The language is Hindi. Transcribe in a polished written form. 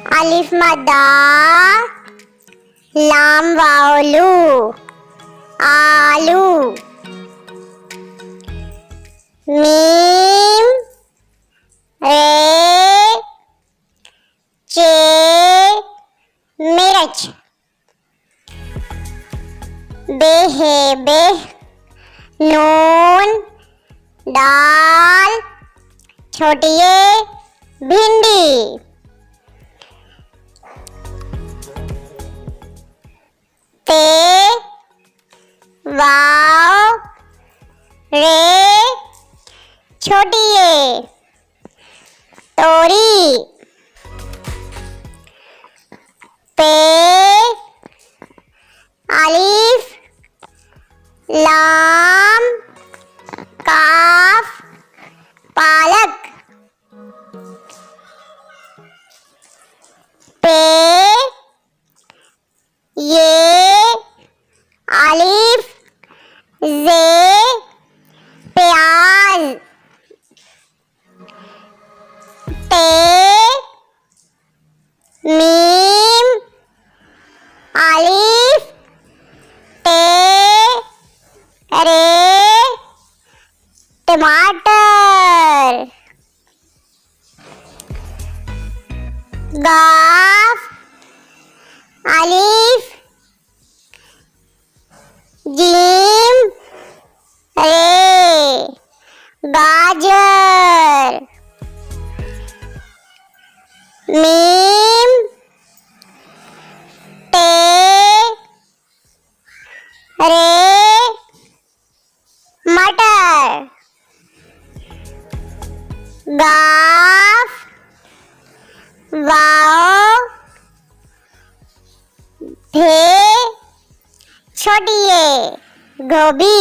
अलिफ मद्दा लाम वाओलू आलू। मीम रे चे मिर्च। बेहे बेह नून दाल छोटी ये भिंडी। ते वाव रे छोटी ये तोरी। पे अलिफ लाम काफ पालक। पे ये अलिफ जे प्याज। टे मीम अलिफ टे रे टमाटर। गाफ अलिफ जीम रे गाजर। मीम टे रे मटर। गाफ वाओ भे छोटी ये गोभी।